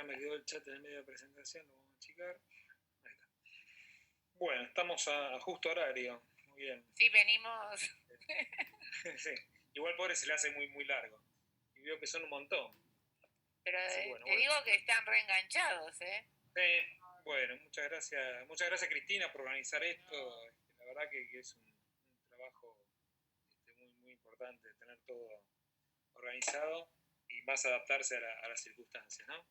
Ahora me quedó el chat en el medio de presentación, lo vamos a achicar. Ahí está. Bueno, estamos a justo horario. Muy bien. Sí, venimos. Sí. Igual pobre se le hace muy, muy largo. Y veo que son un montón. Pero bueno, te digo que están reenganchados, ¿eh? Bueno, muchas gracias Cristina por organizar esto. La verdad que es un trabajo muy, muy importante tener todo organizado y más adaptarse a las circunstancias, ¿no?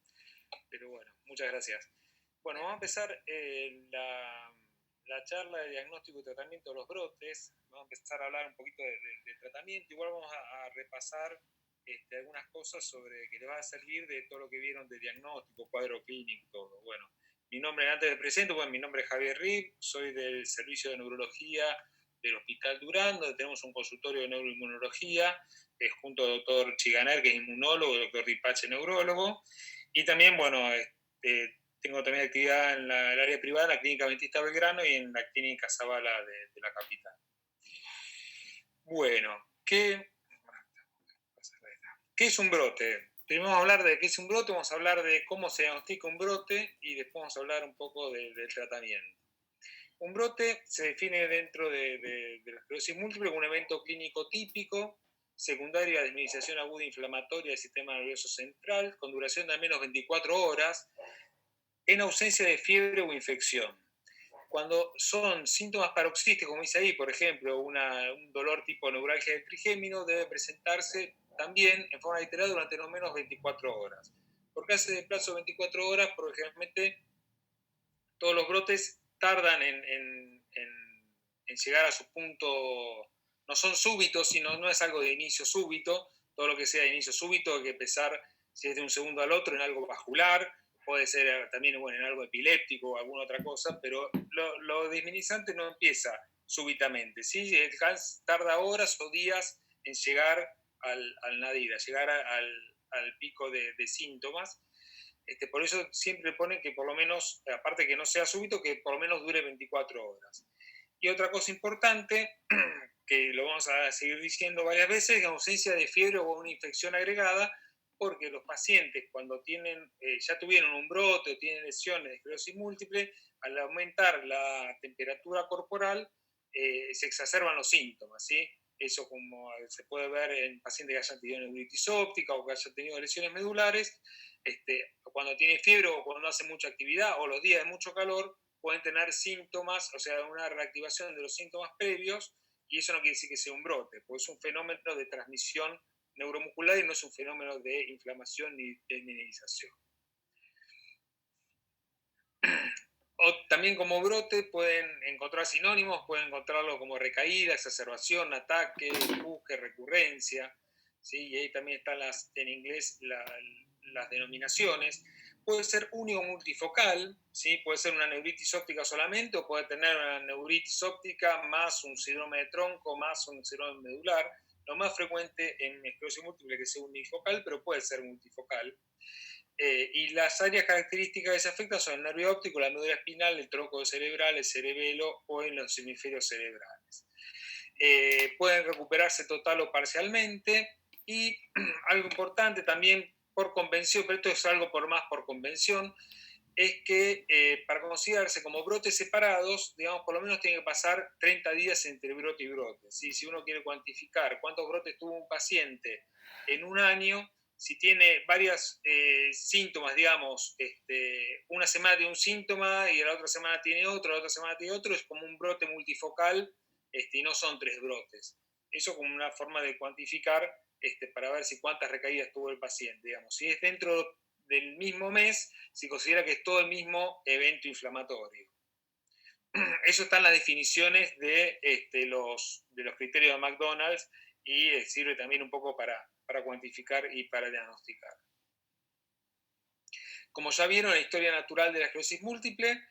Pero bueno, muchas gracias. Bueno, vamos a empezar la charla de diagnóstico y tratamiento de los brotes. Vamos a empezar a hablar un poquito de tratamiento. Igual vamos a repasar algunas cosas sobre que les va a servir de todo lo que vieron de diagnóstico, cuadro clínico, todo. Bueno, mi nombre, antes de presento, mi nombre es Javier Rib, soy del Servicio de Neurología del Hospital Durán, donde tenemos un consultorio de neuroinmunología, junto al doctor Chiganer, que es inmunólogo, el doctor Ripache, neurólogo, y también, bueno, tengo también actividad en el área privada, en la Clínica Adventista Belgrano y en la Clínica Zabala de la capital. Bueno, ¿qué es un brote? Primero vamos a hablar de qué es un brote, vamos a hablar de cómo se diagnostica un brote y después vamos a hablar un poco del tratamiento. Un brote se define dentro de la esclerosis múltiple como un evento clínico típico, secundario a desminimización aguda inflamatoria del sistema nervioso central, con duración de al menos 24 horas, en ausencia de fiebre o infección. Cuando son síntomas paroxísticos, como dice ahí, por ejemplo, un dolor tipo neuralgia del trigémino, debe presentarse también en forma literal durante no menos 24 horas. Por causa de plazo de 24 horas, porque generalmente todos los brotes tardan en llegar a su punto, no son súbitos, sino no es algo de inicio súbito. Todo lo que sea de inicio súbito hay que empezar, si es de un segundo al otro, en algo vascular, puede ser también en algo epiléptico o alguna otra cosa, pero lo disminizante no empieza súbitamente, ¿sí? El HANS tarda horas o días en llegar al nadir, a llegar al pico de síntomas. Por eso siempre ponen que por lo menos, aparte que no sea súbito, que por lo menos dure 24 horas. Y otra cosa importante, que lo vamos a seguir diciendo varias veces, es la ausencia de fiebre o una infección agregada, porque los pacientes cuando ya tuvieron un brote o tienen lesiones de esclerosis múltiple, al aumentar la temperatura corporal, se exacerban los síntomas, ¿sí? Eso como se puede ver en pacientes que hayan tenido neuritis óptica o que hayan tenido lesiones medulares, cuando tiene fiebre o cuando hace mucha actividad o los días de mucho calor, pueden tener síntomas, o sea, una reactivación de los síntomas previos, y eso no quiere decir que sea un brote, porque es un fenómeno de transmisión neuromuscular y no es un fenómeno de inflamación ni de minimización. O también como brote pueden encontrar sinónimos, pueden encontrarlo como recaída, exacerbación, ataque, empuje, recurrencia, ¿sí? Y ahí también están en inglés las denominaciones. Puede ser único multifocal, ¿sí? Puede ser una neuritis óptica solamente, o puede tener una neuritis óptica más un síndrome de tronco, más un síndrome medular. Lo más frecuente en esclerosis múltiple es que sea unifocal, pero puede ser multifocal. Y las áreas características que se afectan son el nervio óptico, la médula espinal, el tronco cerebral, el cerebelo o en los hemisferios cerebrales. Pueden recuperarse total o parcialmente, y algo importante también por convención, pero esto es algo por convención, es que para considerarse como brotes separados, digamos, por lo menos tiene que pasar 30 días entre brote y brote, ¿sí? Si uno quiere cuantificar cuántos brotes tuvo un paciente en un año, si tiene varios síntomas, digamos, una semana tiene un síntoma y la otra semana tiene otro, la otra semana tiene otro, es como un brote multifocal, y no son 3 brotes. Eso como una forma de cuantificar para ver si cuántas recaídas tuvo el paciente, digamos. Si es dentro del mismo mes, se considera que es todo el mismo evento inflamatorio. Eso están las definiciones de los criterios de McDonald's, y sirve también un poco para cuantificar y para diagnosticar. Como ya vieron, la historia natural de la esclerosis múltiple,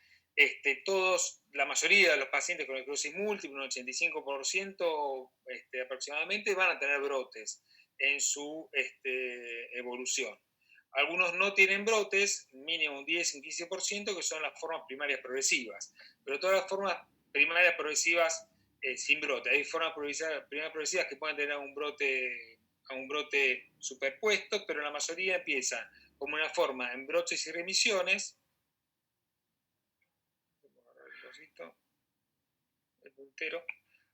la mayoría de los pacientes con esclerosis múltiple, un 85% aproximadamente, van a tener brotes en su evolución. Algunos no tienen brotes, mínimo un 10, un 15%, que son las formas primarias progresivas. Pero todas las formas primarias progresivas sin brote. Hay formas primarias progresivas que pueden tener a un brote superpuesto, pero la mayoría empiezan como una forma en brotes y remisiones. El puntero.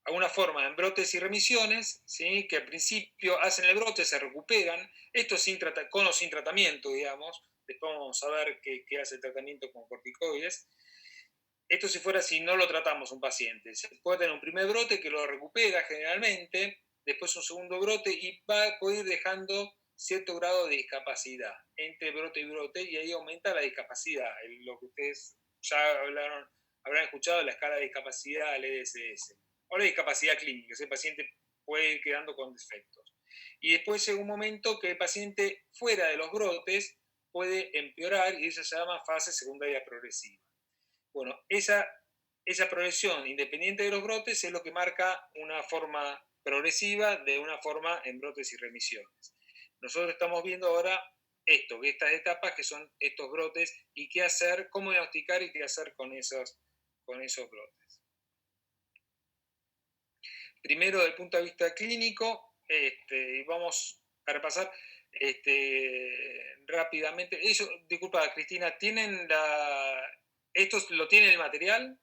Alguna forma en brotes y remisiones, ¿sí? Que al principio hacen el brote, se recuperan, esto con o sin tratamiento, digamos. Después vamos a ver qué hace el tratamiento con corticoides. Esto si no lo tratamos un paciente. Se puede tener un primer brote que lo recupera generalmente, después un segundo brote y puede ir dejando cierto grado de discapacidad entre brote y brote, y ahí aumenta la discapacidad, lo que ustedes ya habrán escuchado, la escala de discapacidad, el EDSS, o la discapacidad clínica, ese paciente puede ir quedando con defectos. Y después llega un momento que el paciente fuera de los brotes puede empeorar y eso se llama fase secundaria progresiva. Bueno, esa progresión independiente de los brotes es lo que marca una forma progresiva de una forma en brotes y remisiones. Nosotros estamos viendo ahora estas etapas que son estos brotes y qué hacer, cómo diagnosticar y qué hacer con esos brotes. Primero, desde el punto de vista clínico, vamos a repasar rápidamente. Disculpa, Cristina, ¿esto lo tiene el material?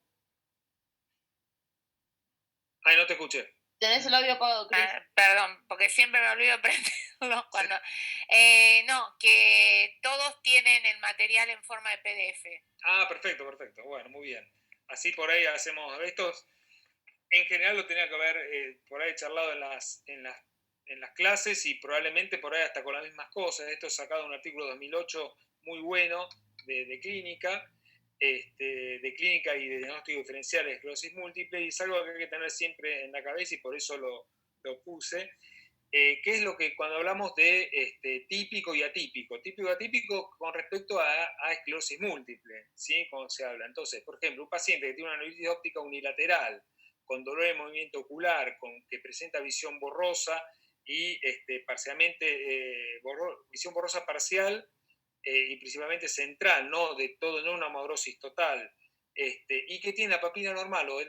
Ay, no te escuché. ¿Tenés el audio, Cris? Perdón, porque siempre me olvido prenderlo cuando... no, que todos tienen el material en forma de PDF. Ah, perfecto. Bueno, muy bien. Así por ahí hacemos estos. En general lo tenía que haber por ahí charlado en las clases y probablemente por ahí hasta con las mismas cosas. Esto es sacado de un artículo de 2008 muy bueno de clínica. De clínica y de diagnóstico diferencial de esclerosis múltiple, y es algo que hay que tener siempre en la cabeza y por eso lo puse, que es lo que cuando hablamos de típico y atípico con respecto a esclerosis múltiple, ¿sí? Cuando se habla. Entonces, por ejemplo, un paciente que tiene una neuritis óptica unilateral, con dolor de movimiento ocular, que presenta visión borrosa y parcialmente visión borrosa parcial, y principalmente central, no de todo, no una amaurosis total, y que tiene la papila normal o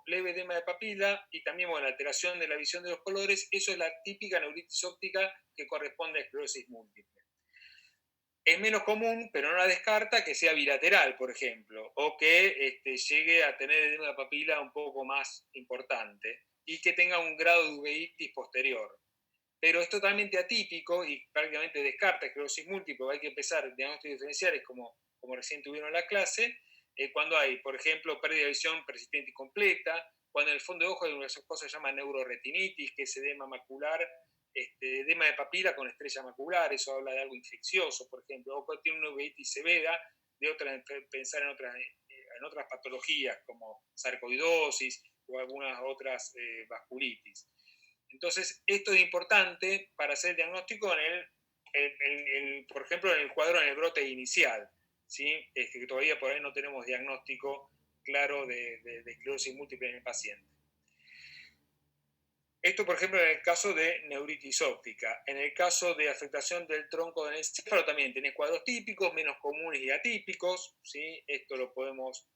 leve edema de papila y también la alteración de la visión de los colores, eso es la típica neuritis óptica que corresponde a esclerosis múltiple. Es menos común, pero no la descarta, que sea bilateral, por ejemplo, o que llegue a tener edema de papila un poco más importante y que tenga un grado de uveitis posterior. Pero es totalmente atípico y prácticamente descarta esclerosis múltiple. Hay que empezar diagnósticos diferenciales como recién tuvieron en la clase, cuando hay, por ejemplo, pérdida de visión persistente y completa, cuando en el fondo de ojo hay una cosa que se llama neuroretinitis, que es edema macular, edema de papila con estrella macular, eso habla de algo infeccioso, por ejemplo, o tiene una uveitis severa, pensar en otras patologías como sarcoidosis o algunas otras vasculitis. Entonces, esto es importante para hacer el diagnóstico por ejemplo, en el cuadro, en el brote inicial, ¿sí? Que todavía por ahí no tenemos diagnóstico claro de esclerosis múltiple en el paciente. Esto, por ejemplo, en el caso de neuritis óptica. En el caso de afectación del tronco del encéfalo también tenés cuadros típicos, menos comunes y atípicos, ¿sí? Esto lo podemos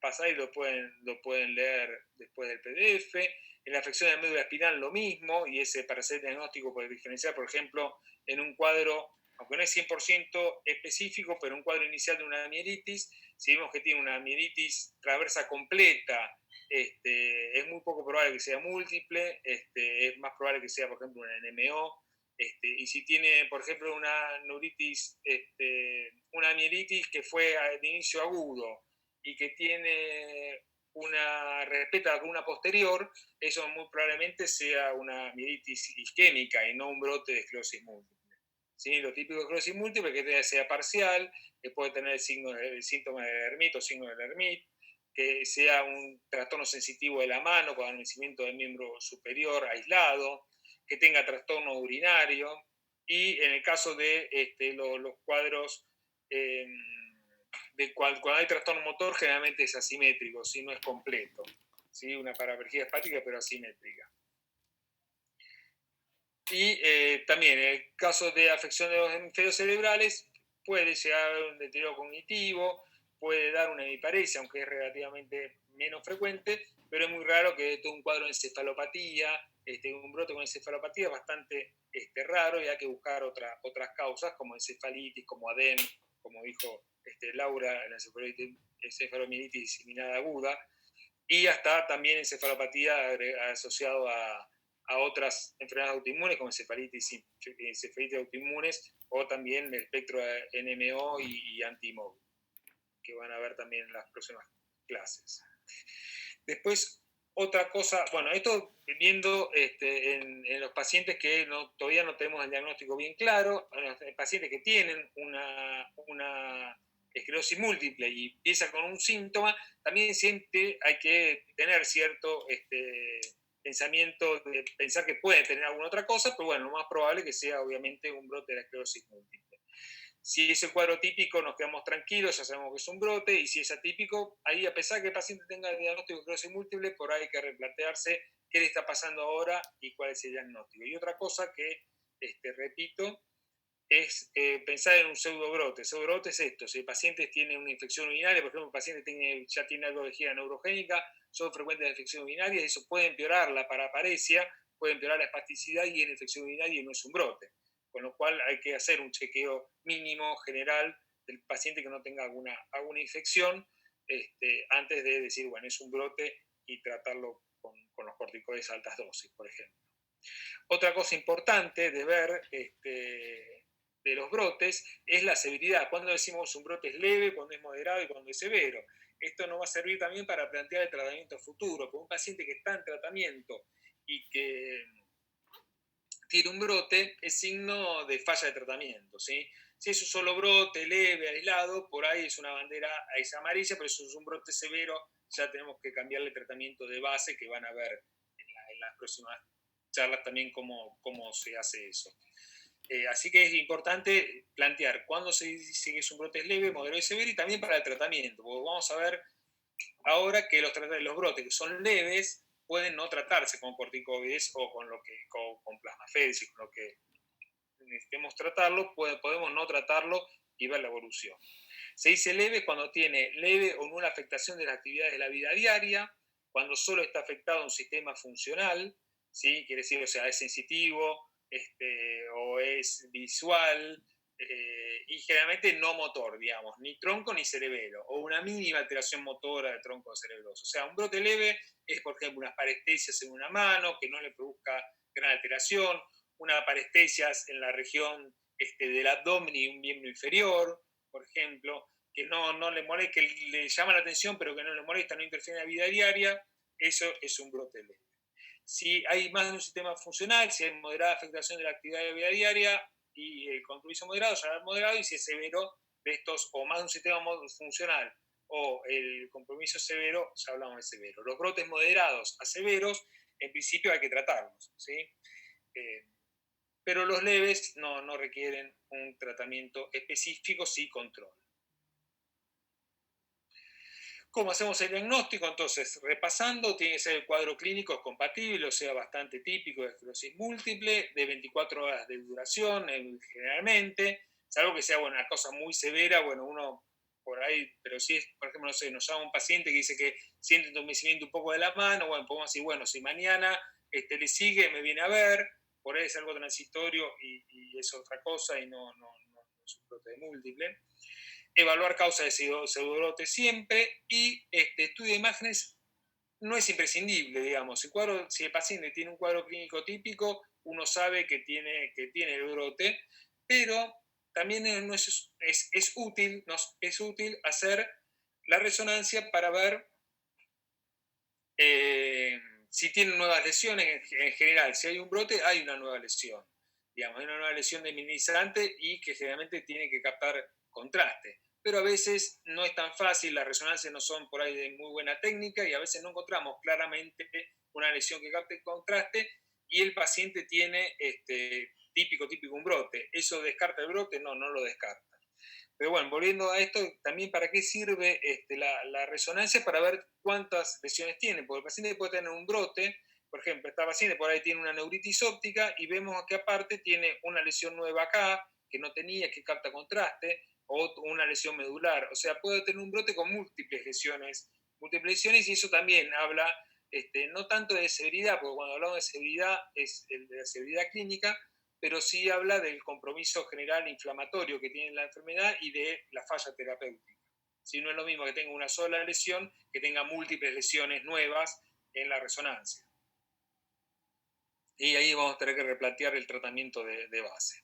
pasar y lo pueden leer después del PDF. En la afección de la médula espinal lo mismo, y ese para hacer diagnóstico puede diferenciar, por ejemplo, en un cuadro, aunque no es 100% específico, pero un cuadro inicial de una mielitis, si vemos que tiene una mielitis transversa completa, es muy poco probable que sea múltiple, es más probable que sea, por ejemplo, una NMO, y si tiene, por ejemplo, una neuritis, una mielitis que fue de inicio agudo y que tiene respeta la columna posterior, eso muy probablemente sea una mielitis isquémica y no un brote de esclerosis múltiple. ¿Sí? Lo típico de esclerosis múltiple es que sea parcial, que puede tener el síntoma de Lermit o signo de Lermit, que sea un trastorno sensitivo de la mano con adormecimiento del miembro superior aislado, que tenga trastorno urinario, y en el caso de los cuadros cuando hay trastorno motor, generalmente es asimétrico, si no es completo, ¿sí? Una paraplegia hepática, pero asimétrica. Y también en el caso de afección de los hemisferios cerebrales, puede llegar a un deterioro cognitivo, puede dar una hemiparesia, aunque es relativamente menos frecuente, pero es muy raro que todo un cuadro de encefalopatía, un brote con encefalopatía es bastante raro y hay que buscar otras causas como encefalitis, como ADEM, como dijo Laura, la encefalomielitis diseminada aguda, y hasta también encefalopatía asociado a otras enfermedades autoinmunes como encefalitis autoinmunes o también el espectro de NMO y antimóvil, que van a ver también en las próximas clases. Después, otra cosa, bueno, esto viendo en los pacientes que todavía no tenemos el diagnóstico bien claro, en los pacientes que tienen una esclerosis múltiple y empieza con un síntoma, también siempre hay que tener cierto pensamiento de pensar que pueden tener alguna otra cosa, pero bueno, lo más probable es que sea obviamente un brote de la esclerosis múltiple. Si es el cuadro típico, nos quedamos tranquilos, ya sabemos que es un brote, y si es atípico, ahí a pesar que el paciente tenga el diagnóstico de esclerosis múltiple, por ahí hay que replantearse qué le está pasando ahora y cuál es el diagnóstico. Y otra cosa que, repito, es pensar en un pseudobrote. Pseudobrote es esto: si el paciente tiene una infección urinaria, por ejemplo, el paciente ya tiene algo de vejiga neurogénica, son frecuentes las infecciones urinarias, eso puede empeorar la paraparesia, puede empeorar la espasticidad y en infección urinaria no es un brote. Con lo cual hay que hacer un chequeo mínimo general del paciente que no tenga alguna infección antes de decir, bueno, es un brote y tratarlo con los corticoides a altas dosis, por ejemplo. Otra cosa importante de ver de los brotes es la severidad. Cuando decimos un brote es leve, cuando es moderado y cuando es severo. Esto nos va a servir también para plantear el tratamiento futuro. Con un paciente que está en tratamiento y que tiene un brote, es signo de falla de tratamiento, ¿sí? Si es un solo brote, leve, aislado, por ahí es una bandera amarilla, pero si es un brote severo, ya tenemos que cambiarle el tratamiento de base, que van a ver en las próximas charlas también cómo se hace eso. Así que es importante plantear cuándo se dice que es un brote leve, moderado y severo, y también para el tratamiento, porque vamos a ver ahora que los brotes que son leves pueden no tratarse con corticoides o con plasmaféresis, con lo que necesitemos tratarlo, podemos no tratarlo y ver la evolución. Se dice leve cuando tiene leve o nula afectación de las actividades de la vida diaria, cuando solo está afectado un sistema funcional, ¿sí? Quiere decir, o sea, es sensitivo o es visual, y generalmente no motor, digamos, ni tronco ni cerebelo, o una mínima alteración motora de tronco cerebroso. O sea, un brote leve es, por ejemplo, unas parestesias en una mano que no le produzca gran alteración, unas parestesias en la región del abdomen y un miembro inferior, por ejemplo, que no le molesta, que le llama la atención, pero que no le molesta, no interfiere en la vida diaria, eso es un brote leve. Si hay más de un sistema funcional, si hay moderada afectación de la actividad de la vida diaria y el compromiso moderado, ya es moderado, y si es severo de estos, o más de un sistema funcional o el compromiso severo, ya hablamos de severo. Los brotes moderados a severos, en principio hay que tratarlos, ¿sí? Pero los leves no requieren un tratamiento específico, sí control. ¿Cómo hacemos el diagnóstico? Entonces, repasando, tiene que ser el cuadro clínico compatible, o sea, bastante típico de esclerosis múltiple, de 24 horas de duración generalmente, salvo que sea una cosa muy severa, bueno, uno por ahí, pero si es, por ejemplo, no sé, nos llama un paciente que dice que siente entumecimiento un poco de la mano, bueno, podemos decir, bueno, si mañana le sigue, me viene a ver, por ahí es algo transitorio y es otra cosa y no es un brote múltiple. Evaluar causas de pseudobrote siempre, y estudio de imágenes no es imprescindible, digamos. Si el paciente tiene un cuadro clínico típico, uno sabe que tiene el brote, pero también es útil hacer la resonancia para ver si tienen nuevas lesiones en general. Si hay un brote, hay una nueva lesión. Digamos, hay una nueva lesión desminimizante y que generalmente tiene que captar contraste. Pero a veces no es tan fácil, las resonancias no son por ahí de muy buena técnica y a veces no encontramos claramente una lesión que capte contraste y el paciente tiene típico un brote. ¿Eso descarta el brote? No lo descarta. Pero bueno, volviendo a esto, también para qué sirve la resonancia, para ver cuántas lesiones tiene, porque el paciente puede tener un brote, por ejemplo, esta paciente por ahí tiene una neuritis óptica y vemos que aparte tiene una lesión nueva acá, que no tenía, que capta contraste, o una lesión medular. O sea, puede tener un brote con múltiples lesiones y eso también habla no tanto de severidad, porque cuando hablamos de severidad es el de la severidad clínica, pero sí habla del compromiso general inflamatorio que tiene la enfermedad y de la falla terapéutica. Si no es lo mismo que tenga una sola lesión, que tenga múltiples lesiones nuevas en la resonancia. Y ahí vamos a tener que replantear el tratamiento de base.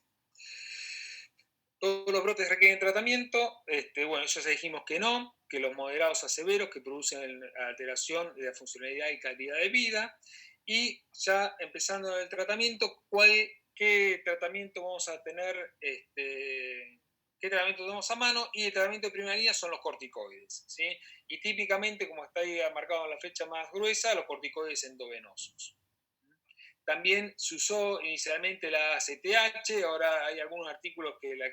Todos los brotes requieren tratamiento. Bueno, ya dijimos que no, que los moderados a severos que producen alteración de la funcionalidad y calidad de vida. Y ya empezando el tratamiento, ¿qué tratamiento vamos a tener? ¿Qué tratamiento tenemos a mano? Y el tratamiento de primera línea son los corticoides, ¿sí? Y típicamente, como está ahí marcado en la flecha más gruesa, los corticoides endovenosos. También se usó inicialmente la ACTH, ahora hay algunos artículos que la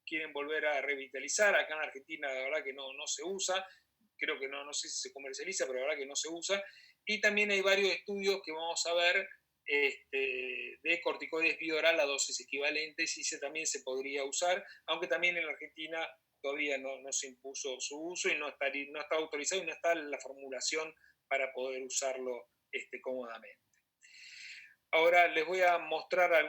quieren volver a revitalizar. Acá en Argentina la verdad que no se usa, creo que no sé si se comercializa, pero la verdad que no se usa. Y también hay varios estudios que vamos a ver de corticoides vía oral a dosis equivalentes, y también se podría usar, aunque también en la Argentina todavía no se impuso su uso y no está autorizado y no está la formulación para poder usarlo cómodamente. Ahora les voy a mostrar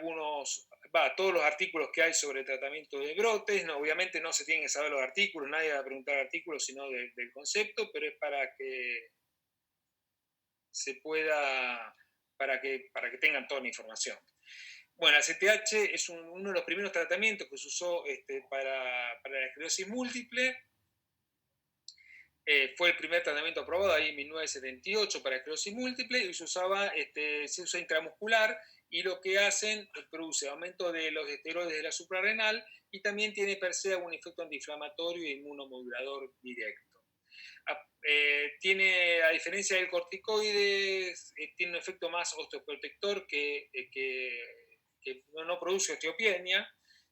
todos los artículos que hay sobre tratamiento de brotes. No, obviamente no se tienen que saber los artículos, nadie va a preguntar artículos sino del concepto, pero es para que se pueda, para que tengan toda la información. Bueno, la CTH es uno de los primeros tratamientos que se usó para la esclerosis múltiple. Fue el primer tratamiento aprobado ahí en 1978 para esclerosis múltiple, y se usa intramuscular, y lo que hacen produce aumento de los esteroides de la suprarrenal, y también tiene per se un efecto antiinflamatorio e inmunomodulador directo. A diferencia del corticoide, tiene un efecto más osteoprotector que no produce osteopenia.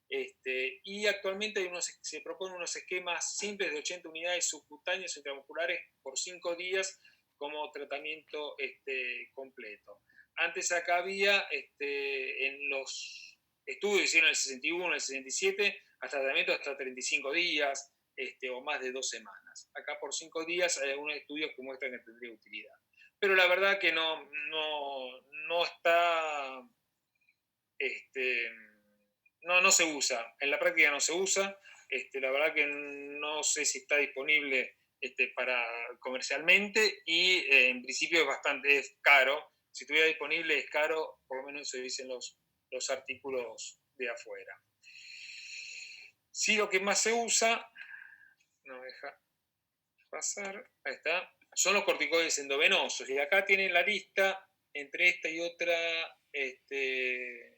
Y actualmente se proponen unos esquemas simples de 80 unidades subcutáneas intramusculares por 5 días como tratamiento completo. Antes acá había, en los estudios que hicieron en el 61, en el 67, hasta tratamiento hasta 35 días o más de 2 semanas. Acá por 5 días hay algunos estudios que muestran que tendría utilidad. Pero la verdad que no está... no se usa, en la práctica no se usa. La verdad que no sé si está disponible para comercialmente, y en principio es caro. Si estuviera disponible es caro, por lo menos eso dicen los artículos de afuera. Sí, lo que más se usa, no me deja pasar, ahí está, son los corticoides endovenosos, y acá tienen la lista entre esta y otra, en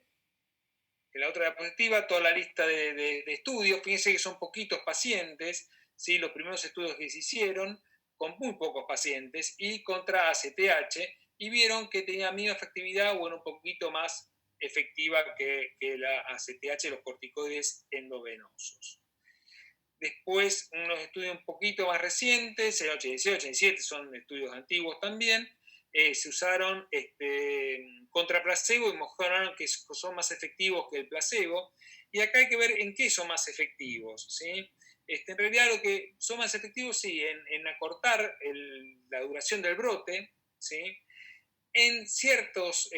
la otra diapositiva, toda la lista de estudios. Fíjense que son poquitos pacientes, ¿sí? Los primeros estudios que se hicieron con muy pocos pacientes y contra ACTH, y vieron que tenía la misma efectividad o un poquito más efectiva que la ACTH, los corticoides endovenosos. Después, unos estudios un poquito más recientes, el 86, 87, son estudios antiguos también, se usaron contra placebo y mostraron que son más efectivos que el placebo. Y acá hay que ver en qué son más efectivos, ¿sí? En realidad lo que son más efectivos, sí, en acortar la duración del brote, ¿sí? En ciertas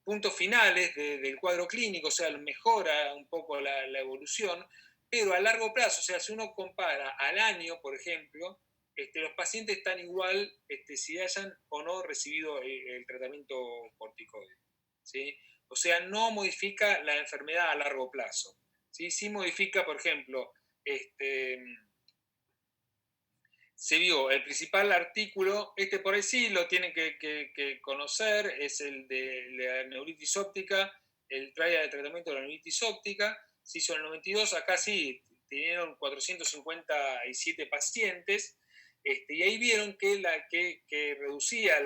puntos finales del cuadro clínico, o sea, mejora un poco la evolución, pero a largo plazo, o sea, si uno compara al año, por ejemplo, los pacientes están igual si hayan o no recibido el tratamiento corticoide, ¿sí? O sea, no modifica la enfermedad a largo plazo, ¿sí? Sí modifica, por ejemplo, se vio el principal artículo, por ahí sí lo tienen que conocer, es el de la neuritis óptica, el trial de tratamiento de la neuritis óptica. Se hizo en el 92, acá sí, tenían 457 pacientes, y ahí vieron que reducía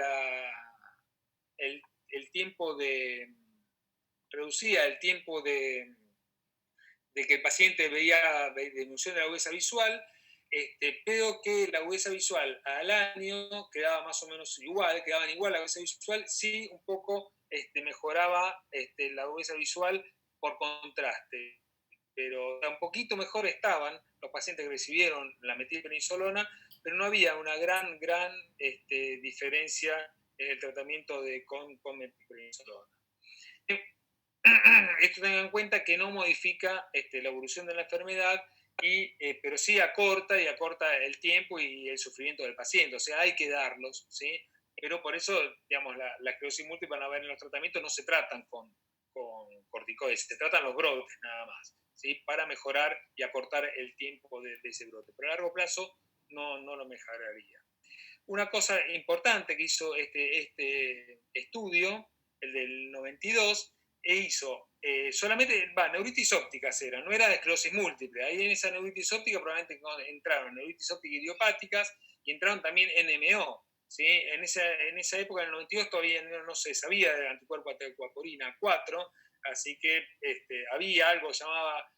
el tiempo de que el paciente veía disminución de la agudeza visual, pero que la agudeza visual al año quedaba más o menos igual, quedaban igual la agudeza visual, sí un poco mejoraba la agudeza visual por contraste. pero un poquito mejor estaban los pacientes que recibieron la metilprednisolona, pero no había una gran diferencia en el tratamiento con metilprednisolona. Esto tengan en cuenta que no modifica la evolución de la enfermedad, pero sí acorta el tiempo y el sufrimiento del paciente. O sea, hay que darlos, ¿sí? Pero por eso, digamos, la esclerosis múltiple, van a ver en los tratamientos, no se tratan con corticoides, se tratan los brotes nada más, ¿sí? Para mejorar y acortar el tiempo de ese brote. Pero a largo plazo no lo mejoraría. Una cosa importante que hizo este estudio, el del 92, hizo solamente, neuritis ópticas era, no era de esclerosis múltiple. Ahí en esa neuritis óptica probablemente entraron neuritis ópticas idiopáticas y entraron también NMO. ¿Sí? En esa época, en el 92, todavía no se sabía del anticuerpo antiaquaporina 4, así que había algo que llamaba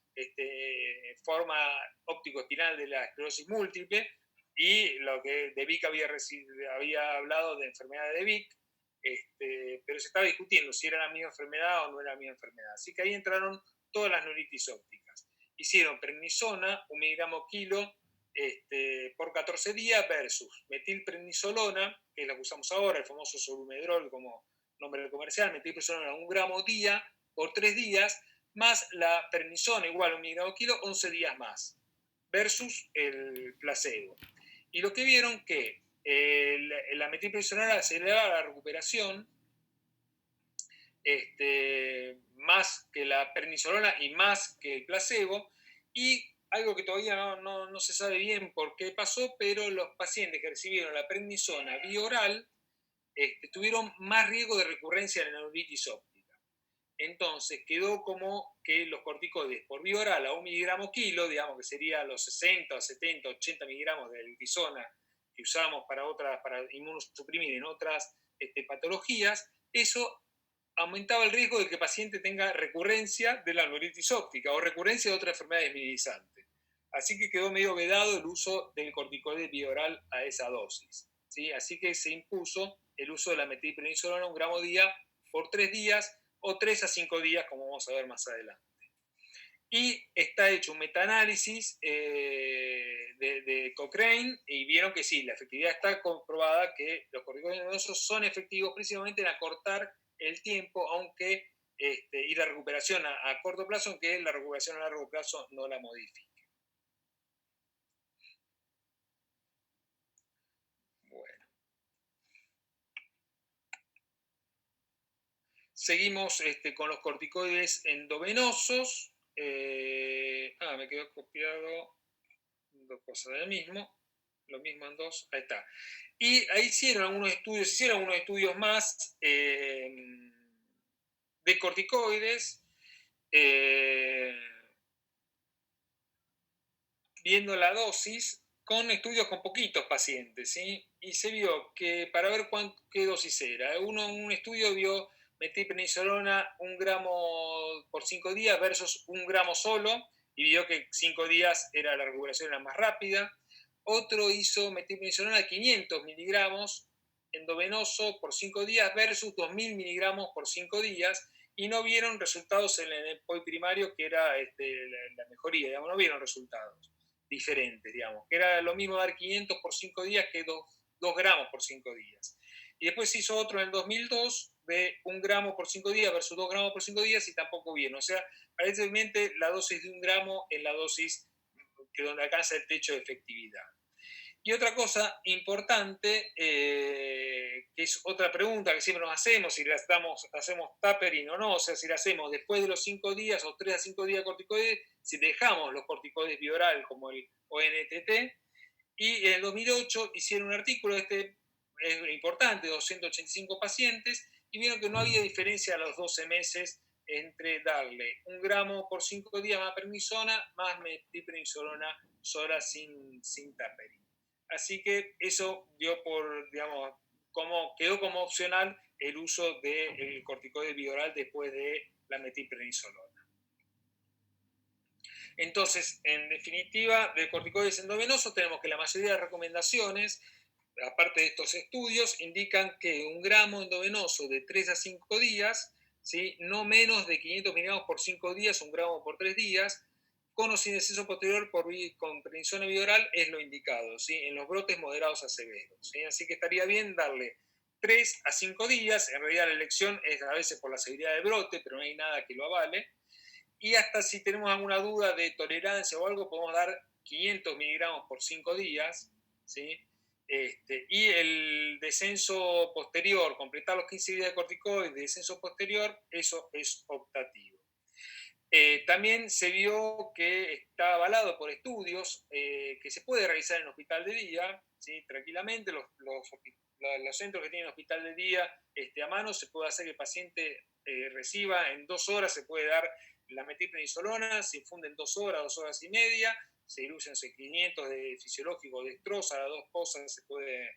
forma óptico-espinal de la esclerosis múltiple, y lo que De Vic había hablado de enfermedad de Vic, pero se estaba discutiendo si era la misma enfermedad o no era la misma enfermedad. Así que ahí entraron todas las neuritis ópticas. Hicieron prednisona, 1 miligramo kilo, por 14 días versus metilprednisolona, que es la que usamos ahora, el famoso Solumedrol como nombre comercial, metilprednisolona 1 gramo día por 3 días, más la prednisona igual a 1 miligramo kilo, 11 días más, versus el placebo. Y lo que vieron que la metilprednisolona aceleraba la recuperación más que la prednisolona y más que el placebo, y algo que todavía no se sabe bien por qué pasó, pero los pacientes que recibieron la prednisona vía oral tuvieron más riesgo de recurrencia de la neuritis óptica. Entonces quedó como que los corticoides por vía oral a 1 miligramo kilo, digamos que sería los 60, 70, 80 miligramos de altisona que usamos para inmunosuprimir en otras patologías, eso aumentaba el riesgo de que el paciente tenga recurrencia de la neuritis óptica o recurrencia de otra enfermedad desminimizante. Así que quedó medio vedado el uso del corticoide vía oral a esa dosis, ¿sí? Así que se impuso el uso de la metilprednisolona 1 gramo día por 3 días o 3 a 5 días, como vamos a ver más adelante. Y está hecho un metaanálisis de Cochrane, y vieron que sí, la efectividad está comprobada, que los corticoides endovenosos son efectivos precisamente en acortar el tiempo, aunque y la recuperación a corto plazo, aunque la recuperación a largo plazo no la modifique. Bueno. Seguimos con los corticoides endovenosos. Me quedó copiado dos cosas del mismo. Lo mismo en dos. Ahí está. Y ahí hicieron unos estudios más de corticoides, viendo la dosis con estudios con poquitos pacientes, ¿sí? Y se vio que para ver qué dosis era, un estudio vio metilprednisolona 1 gramo por 5 días versus 1 gramo solo, y vio que 5 días la recuperación era más rápida. Otro hizo metilprednisolona 500 miligramos endovenoso por 5 días versus 2000 miligramos por 5 días, y no vieron resultados en el POI primario, que era la mejoría, digamos, no vieron resultados diferentes, digamos, que era lo mismo dar 500 por 5 días que 2 gramos por 5 días. Y después se hizo otro en el 2002 de 1 gramo por 5 días versus 2 gramos por 5 días, y tampoco vieron. O sea, aparentemente la dosis de 1 gramo es la dosis que donde alcanza el techo de efectividad. Y otra cosa importante, que es otra pregunta que siempre nos hacemos, si hacemos tapering o no, o sea, si la hacemos después de los 5 días o 3 a 5 días de corticoides, si dejamos los corticoides vía oral como el ONTT. Y en el 2008 hicieron un artículo, es importante, 285 pacientes, y vieron que no había diferencia a los 12 meses entre darle 1 gramo por 5 días más prednisona más metilprednisolona sola sin tapering. Así que eso dio quedó como opcional el uso del corticoide vía oral después de la metilprednisolona. Entonces, en definitiva, de corticoides endovenosos tenemos que la mayoría de recomendaciones, aparte de estos estudios, indican que 1 gramo endovenoso de 3 a 5 días, ¿sí? No menos de 500 miligramos por 5 días, 1 gramo por 3 días, con o sin descenso posterior con prednisona bioral es lo indicado, ¿sí? En los brotes moderados a severos, ¿sí? Así que estaría bien darle 3 a 5 días, en realidad la elección es a veces por la severidad del brote, pero no hay nada que lo avale, y hasta si tenemos alguna duda de tolerancia o algo, podemos dar 500 miligramos por 5 días, ¿sí? Y el descenso posterior, completar los 15 días de corticoides, descenso posterior, eso es optativo. También se vio que está avalado por estudios que se puede realizar en hospital de día, ¿sí? Tranquilamente, los centros que tienen hospital de día a mano, se puede hacer que el paciente reciba en 2 horas, se puede dar la metilprednisolona, se infunde en 2 horas, 2 horas y media, se diluyen 500 de fisiológico dextrosa, las dos cosas se puede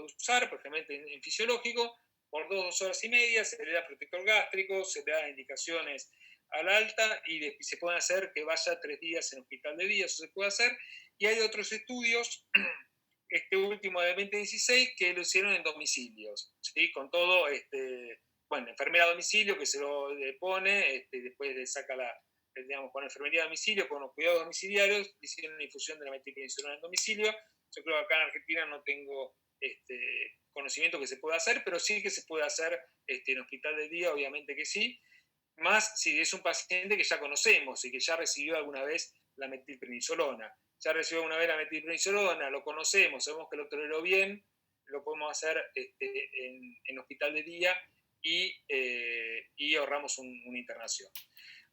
usar, perfectamente en fisiológico, por 2 horas y media, se le da protector gástrico, se le da indicaciones al alta y se pueden hacer que vaya 3 días en hospital de día, eso se puede hacer. Y hay otros estudios, este último de 2016, que lo hicieron en domicilios, ¿sí? Con todo, enfermera a domicilio que se lo pone, después le saca digamos, con enfermería a domicilio, con los cuidados domiciliarios, hicieron una infusión de la metilprednisolona en domicilio. Yo creo que acá en Argentina no tengo conocimiento que se pueda hacer, pero sí que se puede hacer en hospital de día, obviamente que sí, más si es un paciente que ya conocemos y que ya recibió alguna vez la metilprednisolona. Ya recibió alguna vez la metilprednisolona, lo conocemos, sabemos que lo toleró bien, lo podemos hacer en hospital de día y ahorramos una internación.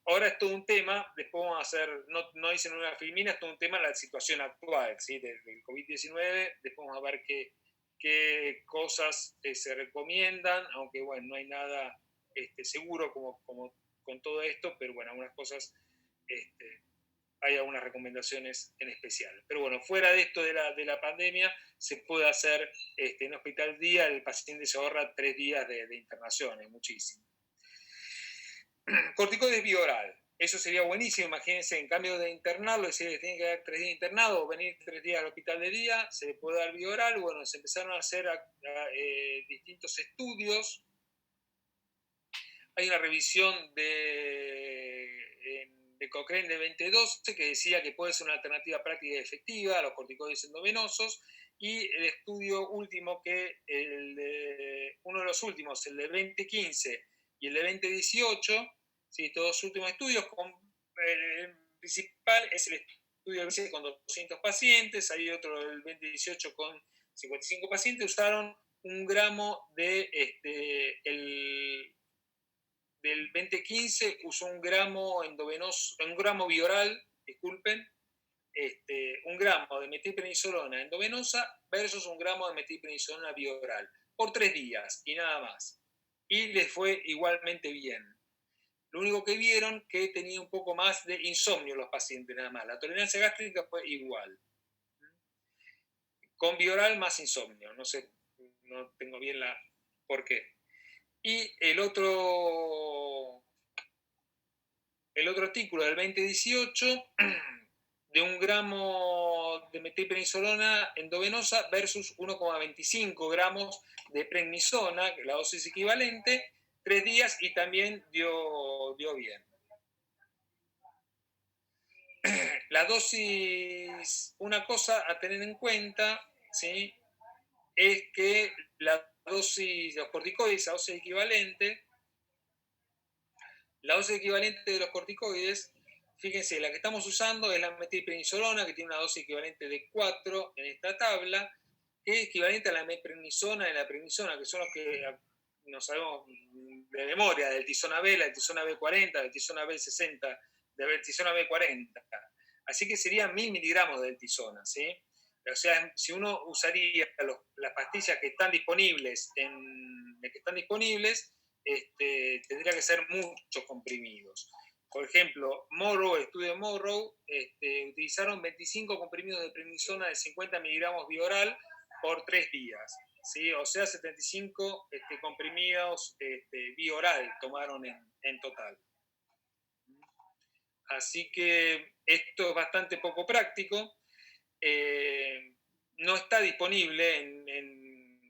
Ahora es todo un tema, después vamos a hacer, no dicen una filmina, es todo un tema la situación actual, ¿sí? del COVID-19, después vamos a ver qué cosas se recomiendan, aunque bueno, no hay nada seguro como con todo esto, pero bueno, algunas cosas, hay algunas recomendaciones en especial. Pero bueno, fuera de esto de la pandemia, se puede hacer en hospital día, el paciente se ahorra 3 días de internación, es muchísimo. Corticoides bioral, eso sería buenísimo, imagínense, en cambio de internarlo, decir que tiene que dar 3 días internado o venir 3 días al hospital de día, se le puede dar bioral. Bueno, se empezaron a hacer distintos estudios. Hay una revisión de Cochrane de 2012 que decía que puede ser una alternativa práctica y efectiva a los corticoides endovenosos, y el estudio último, uno de los últimos, el de 2015 y el de 2018, ¿sí? Estos dos últimos estudios, el principal es el estudio de con 200 pacientes, hay otro del 2018 con 55 pacientes, usaron 1 gramo del 2015 usó 1 gramo endovenoso, 1 gramo bioral, disculpen, 1 gramo de metilprednisolona endovenosa versus 1 gramo de metilprednisolona bioral por 3 días y nada más. Y les fue igualmente bien. Lo único que vieron que tenía un poco más de insomnio los pacientes nada más. La tolerancia gástrica fue igual. Con bioral más insomnio. No sé, no tengo bien la por qué. Y el otro artículo del 2018, de 1 gramo de metilprednisolona endovenosa versus 1,25 gramos de prednisona, la dosis equivalente, 3 días, y también dio bien. La dosis, una cosa a tener en cuenta, ¿sí? Es que la dosis de los corticoides, la dosis equivalente de los corticoides, fíjense, la que estamos usando es la metilprednisolona, que tiene una dosis equivalente de 4 en esta tabla, que es equivalente a la meprednisona y la prednisona, que son los que no sabemos de memoria, del tisona B, la deltisona B40, la deltisona B60, de la deltisona B40. Así que serían 1000 miligramos de deltisona, ¿sí? O sea, si uno usaría las pastillas que están disponibles, tendría que ser muchos comprimidos. Por ejemplo, el estudio de Morrow, utilizaron 25 comprimidos de prednisona de 50 miligramos bioral por 3 días, ¿sí? O sea, 75 comprimidos bioral tomaron en total. Así que esto es bastante poco práctico. No está disponible en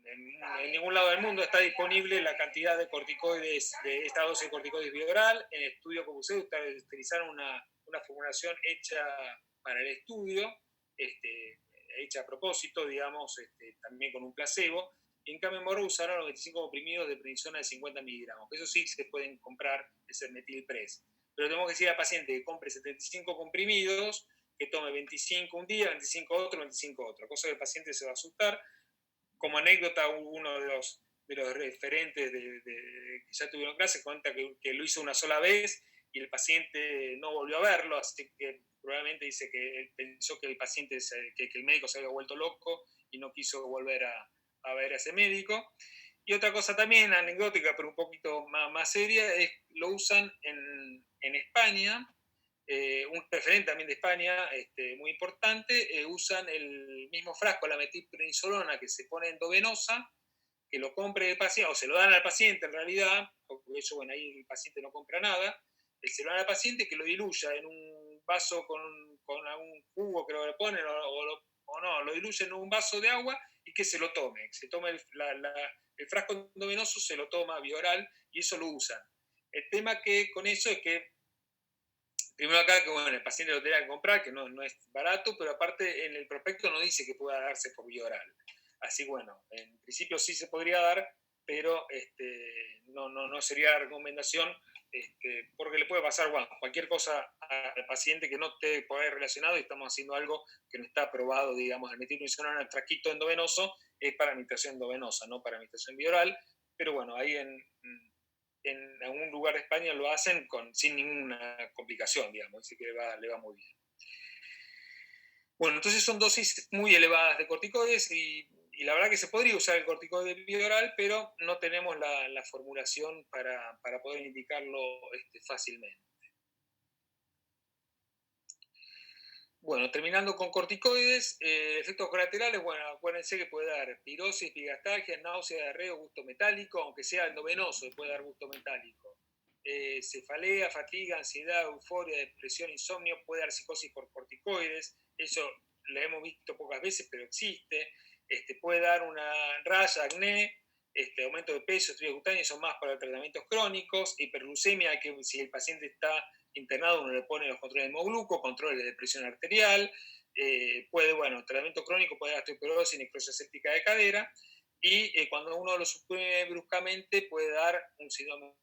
en ningún lado del mundo está disponible la cantidad de corticoides, de esta dosis de corticoides vía oral. En el estudio como ustedes utilizaron una formulación hecha para el estudio, hecha a propósito, digamos, también con un placebo. Y en cambio en Morro usaron los 25 comprimidos de prednisona de 50 miligramos. Eso sí se pueden comprar, es el metilpres. Pero tenemos que decir al paciente que compre 75 comprimidos, que tome 25 un día, 25 otro, 25 otro. Cosa que el paciente se va a asustar. Como anécdota, uno de los referentes que ya tuvieron clase cuenta que lo hizo una sola vez y el paciente no volvió a verlo, así que probablemente dice que él pensó que el médico se había vuelto loco y no quiso volver a ver a ese médico. Y otra cosa también anecdótica, pero un poquito más seria, es lo usan en España. Un referente también de España, muy importante, usan el mismo frasco, la metilprednisolona que se pone endovenosa, que lo compre el paciente, o se lo dan al paciente en realidad, porque eso, bueno, ahí el paciente no compra nada, se lo dan al paciente que lo diluya en un vaso con algún jugo que lo ponen, o no, lo diluye en un vaso de agua y que se lo tome. Se toma el frasco endovenoso, se lo toma vía oral y eso lo usan. El tema que con eso es que primero acá, que bueno, el paciente lo tendrá que comprar, que no es barato, pero aparte en el prospecto no dice que pueda darse por vía oral. Así bueno, en principio sí se podría dar, pero no sería la recomendación, porque le puede pasar cualquier cosa al paciente que no esté por ahí relacionado y estamos haciendo algo que no está aprobado, digamos, el metilprednisolona, el tracquito endovenoso es para administración endovenosa, no para administración vía oral, pero bueno, ahí en algún lugar de España lo hacen sin ninguna complicación, digamos, así que le va muy bien. Bueno, entonces son dosis muy elevadas de corticoides y la verdad que se podría usar el corticoide vía oral, pero no tenemos la formulación para poder indicarlo fácilmente. Bueno, terminando con corticoides, efectos colaterales, bueno, acuérdense que puede dar pirosis, epigastalgia, náusea, diarrea, gusto metálico, aunque sea endovenoso, puede dar gusto metálico. Cefalea, fatiga, ansiedad, euforia, depresión, insomnio, puede dar psicosis por corticoides, eso lo hemos visto pocas veces, pero existe. Puede dar una raya, acné, aumento de peso, estrés cutáneo, son más para tratamientos crónicos, hiperglucemia, que si el paciente está internado uno le pone los controles de hemogluco, controles de presión arterial, tratamiento crónico puede dar osteoporosis, necrosis séptica de cadera, y cuando uno lo suprime bruscamente puede dar un síndrome.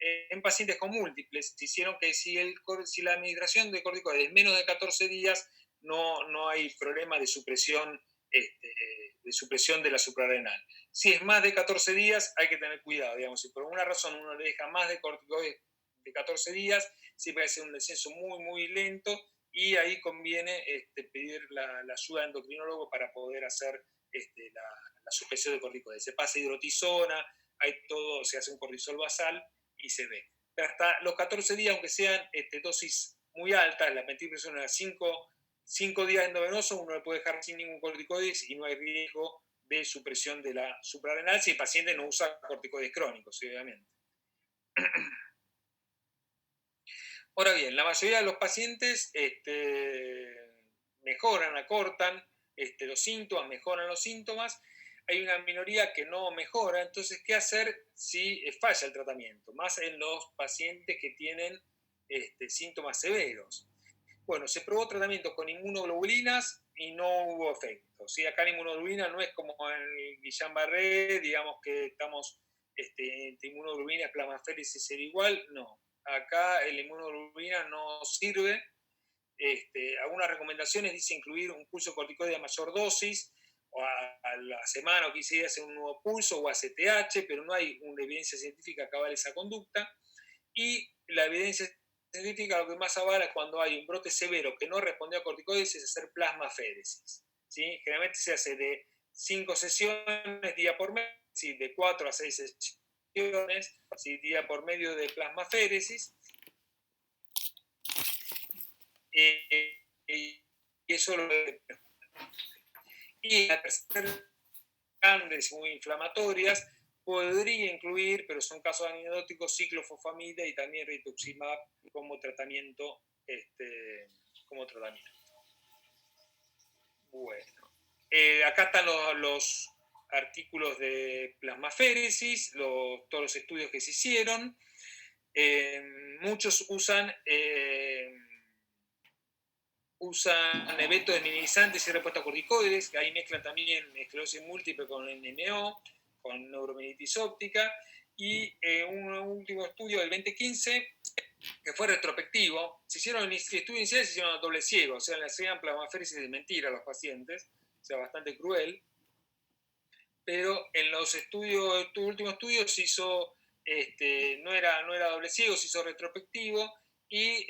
En pacientes con múltiples, se hicieron que si la administración de corticoides es menos de 14 días, no hay problema de supresión de la suprarrenal. Si es más de 14 días, hay que tener cuidado, digamos, si por alguna razón uno le deja más de corticoides de 14 días, siempre hay que hacer un descenso muy, muy lento y ahí conviene pedir la ayuda del endocrinólogo para poder hacer la supresión de corticoides. Se pasa hidrotisona, se hace un cortisol basal y se ve. Pero hasta los 14 días, aunque sean dosis muy altas, la metilprednisolona 5 días endovenoso, uno le puede dejar sin ningún corticoides y no hay riesgo de supresión de la suprarrenal si el paciente no usa corticoides crónicos, obviamente. Ahora bien, la mayoría de los pacientes mejoran, acortan los síntomas, mejoran los síntomas. Hay una minoría que no mejora, entonces, ¿qué hacer si falla el tratamiento? Más en los pacientes que tienen síntomas severos. Bueno, se probó tratamiento con inmunoglobulinas y no hubo efecto. ¿Sí? Acá la inmunoglobulina no es como en Guillain-Barré, digamos que estamos entre inmunoglobulinas, plasmaféresis ser igual, no. Acá la inmunoglobulina no sirve. Algunas recomendaciones dicen incluir un pulso corticoide a mayor dosis, o a la semana o 15 días en un nuevo pulso o ACTH, pero no hay una evidencia científica que avale esa conducta. Y la evidencia científica lo que más avala es cuando hay un brote severo que no respondió a corticoides, es hacer plasmaféresis. ¿Sí? Generalmente se hace de 5 sesiones día por mes, ¿sí? De 4 a 6 sesiones, ¿sí? Día por medio de plasmaféresis. Y eso lo y las personas grandes muy inflamatorias podría incluir, pero son casos anecdóticos, ciclofosfamida y también rituximab como tratamiento. Bueno, acá están los artículos de plasmaféresis, todos los estudios que se hicieron. Muchos usan eventos desminimizantes y respuesta a corticoides, que ahí mezclan también esclerosis múltiple con NMO, con neurominitis óptica, y un último estudio del 2015, que fue retrospectivo. Se hicieron el estudio inicial, se hicieron a doble ciego, o sea, le hacían plasmaféresis de mentira a los pacientes, o sea, bastante cruel, pero en los estudios, tu último estudio se hizo, no era doble ciego, se hizo retrospectivo, y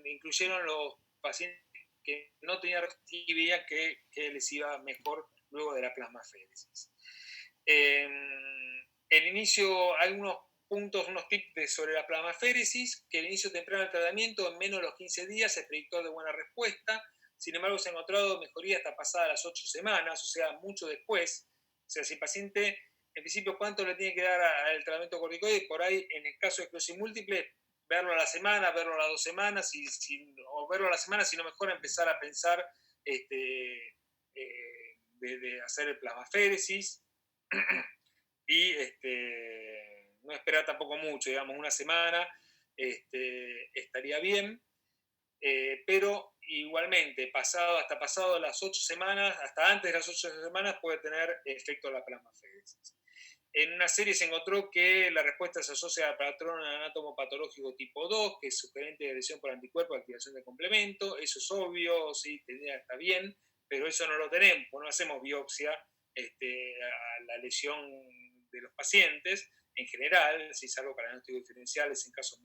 incluyeron los pacientes que no tenían y veían que les iba mejor luego de la plasmaféresis. El inicio, algunos puntos, unos tips sobre la plasmaféresis, que el inicio temprano del tratamiento en menos de los 15 días es predictor de buena respuesta. Sin embargo, se ha encontrado mejoría hasta pasadas las 8 semanas, o sea, mucho después. O sea, si el paciente, en principio, ¿cuánto le tiene que dar al tratamiento corticoide? Por ahí, en el caso de esclerosis múltiple, verlo a la semana, verlo a las 2 semanas, o verlo a la semana, si no mejor empezar a pensar de hacer el plasmaféresis. Y no esperar tampoco mucho, digamos, una semana estaría bien, pero igualmente, hasta pasado las 8 semanas, hasta antes de las 8 semanas, puede tener efecto la plasmaféresis. En una serie se encontró que la respuesta se asocia al patrón anatomopatológico tipo 2, que es sugerente de lesión por anticuerpos, activación de complemento. Eso es obvio, sí, está bien, pero eso no lo tenemos, no hacemos biopsia a la lesión de los pacientes en general, si es algo para diagnósticos diferenciales en casos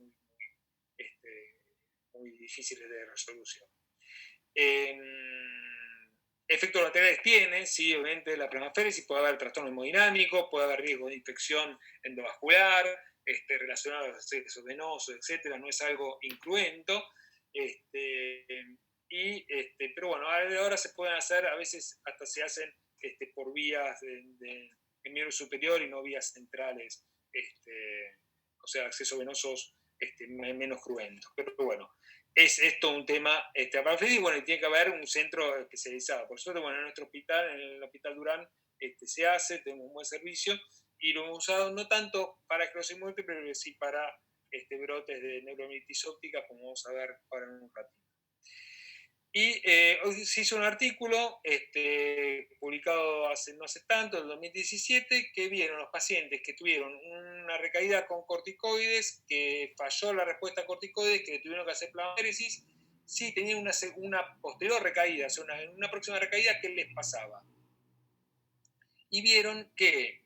muy difíciles de resolución. Efectos laterales tiene, sí, obviamente la plasmaféresis, puede haber trastorno hemodinámico, puede haber riesgo de infección endovascular, relacionado a los accesos venosos, etc. No es algo incruento. Pero bueno, ahora se pueden hacer, a veces hasta se hacen por vías de miembro superior y no vías centrales, o sea, accesos venosos menos cruentos. Pero bueno, es esto un tema aparte, y bueno, y tiene que haber un centro especializado. Por suerte, bueno, en nuestro hospital, en el Hospital Durán, se hace, tenemos un buen servicio, y lo hemos usado no tanto para esclerosis múltiple, pero sí para brotes de neurominitis óptica, como vamos a ver ahora en un ratito. Y hoy se hizo un artículo publicado no hace tanto, en 2017, que vieron los pacientes que tuvieron una recaída con corticoides, que falló la respuesta a corticoides, que tuvieron que hacer plasmaféresis, sí tenían una posterior recaída, o sea, una próxima recaída, ¿qué les pasaba? Y vieron que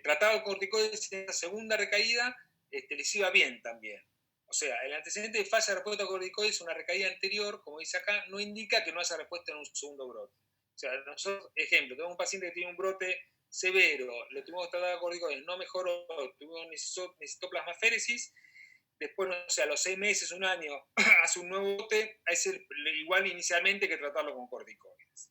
tratado con corticoides en esa segunda recaída les iba bien también. O sea, el antecedente de falla de respuesta a corticoides, una recaída anterior, como dice acá, no indica que no haya respuesta en un segundo brote. O sea, nosotros, ejemplo, tenemos un paciente que tiene un brote severo, le tuvimos que tratar a corticoides, no mejoró, necesitó plasmaféresis, después, no sé, a los 6 meses, un año, hace un nuevo brote, es igual inicialmente que tratarlo con corticoides.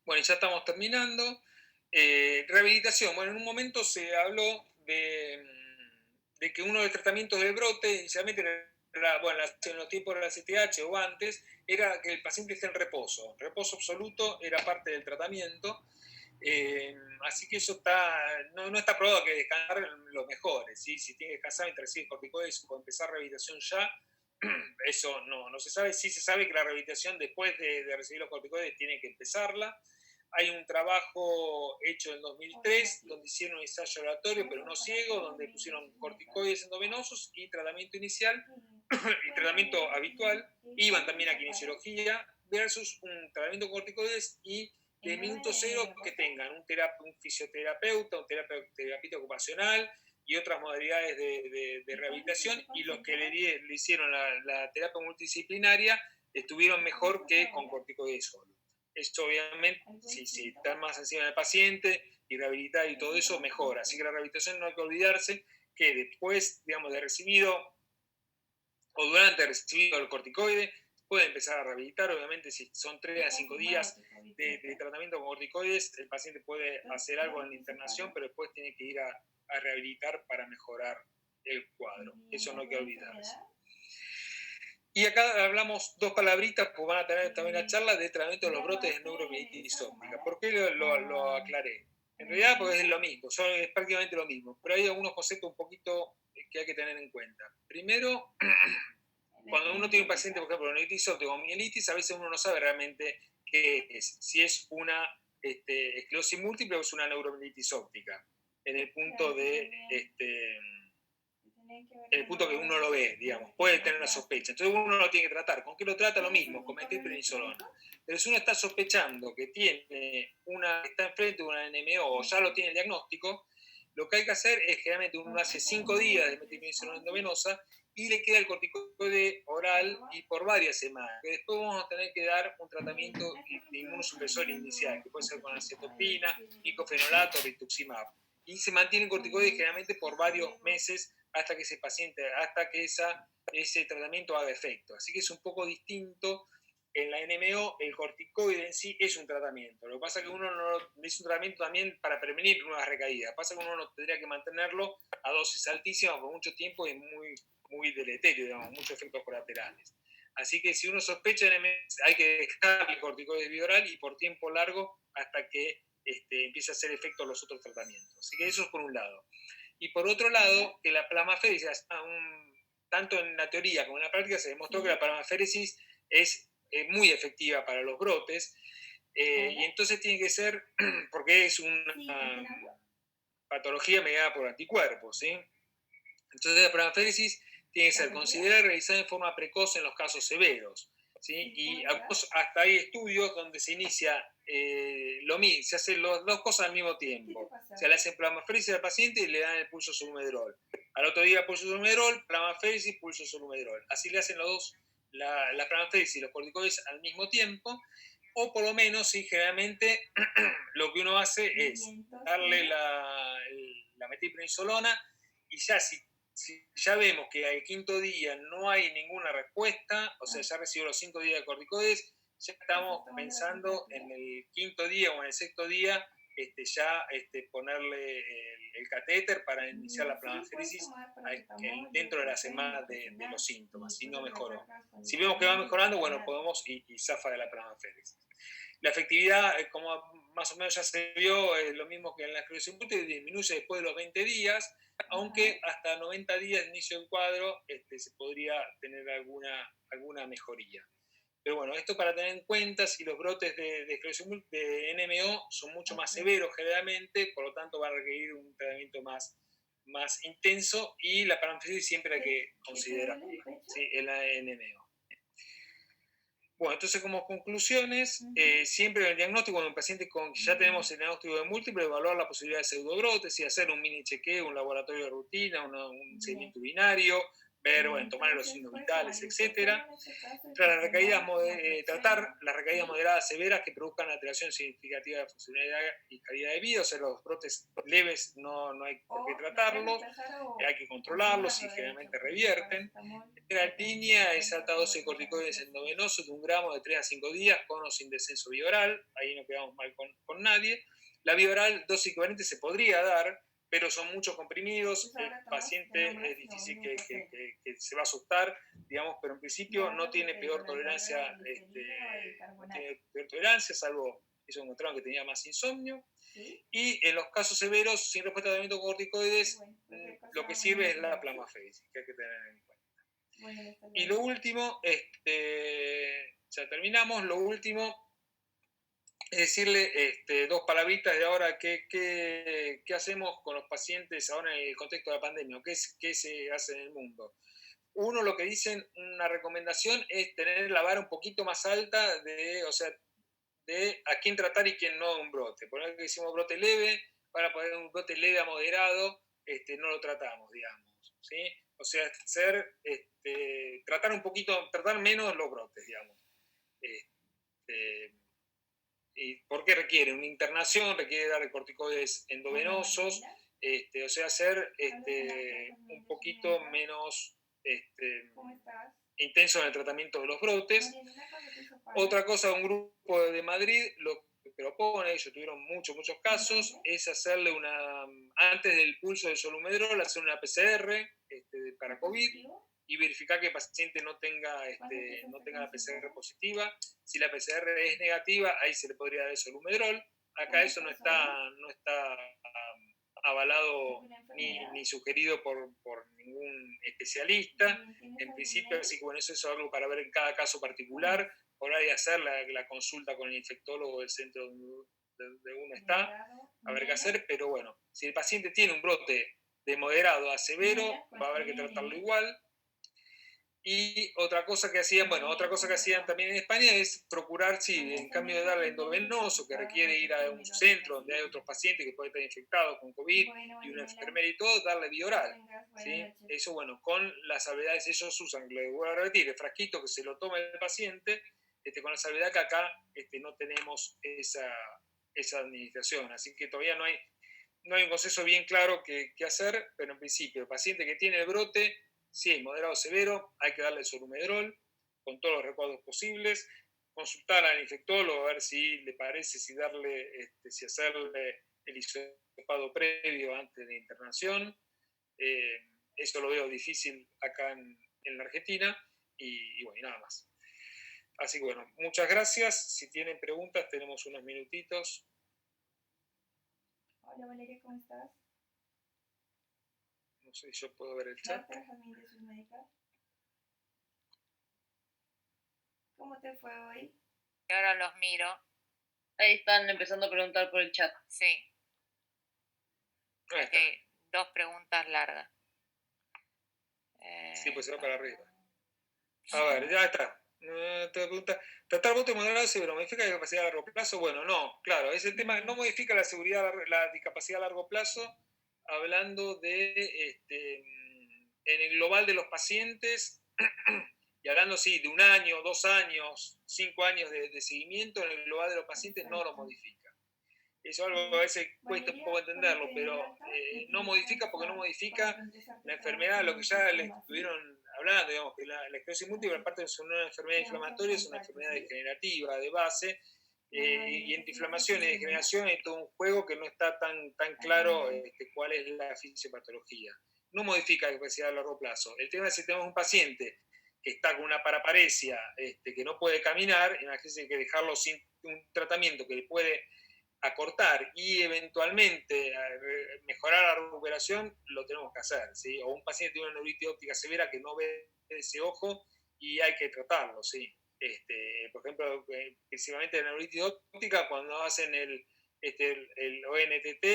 Bueno, ya estamos terminando. Rehabilitación. Bueno, en un momento se habló de que uno de los tratamientos del brote, inicialmente en los tiempos de la CTH o antes, era que el paciente esté en reposo. Reposo absoluto era parte del tratamiento. Así que eso no está probado que descansar los mejores. ¿Sí? Si tiene que descansar mientras recibe corticoides o empezar rehabilitación ya, eso no se sabe. Sí se sabe que la rehabilitación después de recibir los corticoides tiene que empezarla. Hay un trabajo hecho en 2003 donde hicieron un ensayo aleatorio, pero no ciego, donde pusieron corticoides endovenosos y tratamiento inicial y tratamiento habitual. Iban también a kinesiología versus un tratamiento con corticoides y de minuto cero que tengan un fisioterapeuta, un terapeuta ocupacional y otras modalidades de rehabilitación, y los que le hicieron la terapia multidisciplinaria estuvieron mejor que con corticoides solo. Esto obviamente, si están más encima del paciente y rehabilitar y todo eso, mejora. Así que la rehabilitación no hay que olvidarse que después, digamos, de recibido o durante recibido el corticoide, puede empezar a rehabilitar. Obviamente, si son 3 a 5 días de tratamiento con corticoides, el paciente puede hacer algo en la internación, pero después tiene que ir a rehabilitar para mejorar el cuadro. Eso no hay que olvidarse. Y acá hablamos dos palabritas, pues van a tener también la charla de tratamiento de los brotes de neuromielitis óptica. ¿Por qué lo aclaré? En realidad, porque es lo mismo, es prácticamente lo mismo, pero hay algunos conceptos un poquito que hay que tener en cuenta. Primero, cuando uno tiene un paciente, por ejemplo, neuritis óptica o mielitis, a veces uno no sabe realmente qué es, si es una esclerosis múltiple o es una neuromielitis óptica, en el punto de en el punto que uno lo ve, digamos, puede tener la sospecha. Entonces uno lo tiene que tratar. ¿Con qué lo trata? Lo mismo, con metilprednisolona. Pero si uno está sospechando que está enfrente de una NMO o ya lo tiene el diagnóstico, lo que hay que hacer es generalmente uno hace 5 días de metilprednisolona endovenosa y le queda el corticoide oral y por varias semanas. Que después vamos a tener que dar un tratamiento de inmunosupresor inicial, que puede ser con acetopina, micofenolato, rituximab. Y se mantiene el corticoide generalmente por varios meses hasta que ese tratamiento haga efecto. Así que es un poco distinto. En la NMO, el corticoide en sí es un tratamiento. Lo que pasa es que uno no es un tratamiento también para prevenir nuevas recaídas. Pasa que uno no tendría que mantenerlo a dosis altísimas por mucho tiempo y es muy deleterio, digamos, muchos efectos colaterales. Así que si uno sospecha de NMO, hay que dejar el corticoide bioral y por tiempo largo hasta que empiece a hacer efecto los otros tratamientos. Así que eso es por un lado. Y por otro lado, que la plasmaféresis, tanto en la teoría como en la práctica, se demostró que la plasmaféresis es muy efectiva para los brotes, y entonces tiene que ser, porque es una patología mediada por anticuerpos, ¿sí? Entonces la plasmaféresis tiene que ser considerada y realizada en forma precoz en los casos severos, ¿sí? Y hasta hay estudios donde se inicia lo mismo, se hacen las dos cosas al mismo tiempo. Se le hacen plasmaféresis al paciente y le dan el pulso solumedrol. Al otro día pulso solumedrol, plasmaféresis, pulso solumedrol. Así le hacen los dos, la plasmaféresis y los corticoides al mismo tiempo, o por lo menos, sí, generalmente lo que uno hace es darle la metilprednisolona y ya si ya vemos que al quinto día no hay ninguna respuesta, o sea, ya recibió los 5 días de corticoides, ya estamos pensando en el quinto día o en el sexto día ponerle el catéter para iniciar la plasmaféresis dentro de la semana de los síntomas, si no mejoró. Si vemos que va mejorando, bueno, podemos y zafa de la plasmaféresis. La efectividad, como más o menos ya se vio, es lo mismo que en la esclerosis múltiple, disminuye después de los 20 días, aunque hasta 90 días de inicio del cuadro se podría tener alguna mejoría. Pero bueno, esto para tener en cuenta si los brotes de esclerosis múltiple, de NMO, son mucho más severos generalmente, por lo tanto va a requerir un tratamiento más intenso y la plasmaféresis siempre hay que considerarla, ¿sí? En la NMO. Bueno, entonces como conclusiones, siempre en el diagnóstico de un paciente ya tenemos el diagnóstico de múltiple, evaluar la posibilidad de pseudobrotes y hacer un mini chequeo, un laboratorio de rutina, un seguimiento binario, ver, bueno, tomar los signos vitales, etc. Tratar las recaídas moderadas severas que produzcan alteración significativa de funcionalidad y calidad de vida, o sea, los brotes leves no hay por qué tratarlos, hay que controlarlos y generalmente revierten. La línea es alta dosis de corticoides endovenosos de 1 gramo de 3 a 5 días, con o sin descenso bioral, ahí no quedamos mal con nadie. La bioral dosis equivalente se podría dar, pero son muchos comprimidos, el paciente es difícil que se va a asustar, digamos, pero en principio no tiene peor tolerancia, salvo eso encontraron que tenía más insomnio. Y en los casos severos, sin respuesta a tratamiento con corticoides, lo que sirve es la plasmaféresis, que hay que tener en cuenta. Y lo último, ya terminamos, lo último es decirle dos palabritas de ahora, ¿qué hacemos con los pacientes ahora en el contexto de la pandemia? ¿Qué se hace en el mundo? Uno, lo que dicen, una recomendación es tener la vara un poquito más alta de a quién tratar y quién no un brote. Por ejemplo, que hicimos brote leve, para poner un brote leve a moderado, no lo tratamos, digamos, ¿sí? O sea, tratar menos los brotes, digamos. ¿Y por qué requiere? Una internación, requiere dar corticoides endovenosos, o sea, ser un poquito menos intenso en el tratamiento de los brotes. Otra cosa, un grupo de Madrid lo que propone, ellos tuvieron muchos casos, es hacerle antes del pulso de solumedrol, hacer una PCR para COVID, y verificar que el paciente no tenga la PCR positiva. Si la PCR es negativa, ahí se le podría dar el solumedrol. Acá eso no está avalado ni sugerido por ningún especialista, en principio, así que bueno, eso es algo para ver en cada caso particular. Por ahí hacer la consulta con el infectólogo del centro donde uno está, a ver qué hacer, pero bueno, si el paciente tiene un brote de moderado a severo, va a haber que tratarlo igual. Y otra cosa que hacían también en España es procurar, sí, en cambio de darle endovenoso, que requiere ir a un centro donde hay otros pacientes que pueden estar infectados con COVID y una enfermera y todo, darle vía oral. ¿Sí? Eso, bueno, con las salvedades, ellos usan, le vuelvo a repetir, el frasquito que se lo toma el paciente, con la salvedad que acá no tenemos esa administración. Así que todavía no hay un consenso bien claro qué hacer, pero en principio, el paciente que tiene el brote, si es moderado o severo, hay que darle solumedrol con todos los recuadros posibles, consultar al infectólogo a ver si le parece, si hacerle el hisopado previo antes de internación. Eso lo veo difícil acá en la Argentina y bueno, y nada más. Así que bueno, muchas gracias. Si tienen preguntas, tenemos unos minutitos. Hola Valeria, ¿cómo estás? No sé si yo puedo ver el chat. ¿Cómo te fue hoy? Ahora los miro. Ahí están empezando a preguntar por el chat. Sí. Ahí está. 2 preguntas largas. Sí, pues se va para arriba. A ver, ya está. Te pregunta, ¿tratar brote moderado severo modifica la discapacidad a largo plazo? Bueno, no, claro, ese tema no modifica la discapacidad a largo plazo, hablando de en el global de los pacientes, y hablando, sí, de 1 año, 2 años, 5 años de seguimiento, en el global de los pacientes no lo modifica. Eso es algo que a veces cuesta un poco entenderlo, pero no modifica porque no modifica la enfermedad, lo que ya le estuvieron hablando, digamos, que la esclerosis múltiple, aparte de ser una enfermedad inflamatoria, es una enfermedad degenerativa de base, y entre inflamación y degeneración hay todo un juego que no está tan claro cuál es la fisiopatología. No modifica la discapacidad a largo plazo. El tema es si tenemos un paciente que está con una paraparesia, que no puede caminar, imagínense que dejarlo sin un tratamiento que le puede acortar y eventualmente mejorar la recuperación, lo tenemos que hacer, ¿sí? O un paciente tiene una neuritis óptica severa que no ve ese ojo y hay que tratarlo, ¿sí? Por ejemplo, principalmente la neuritis óptica, cuando hacen el ONTT,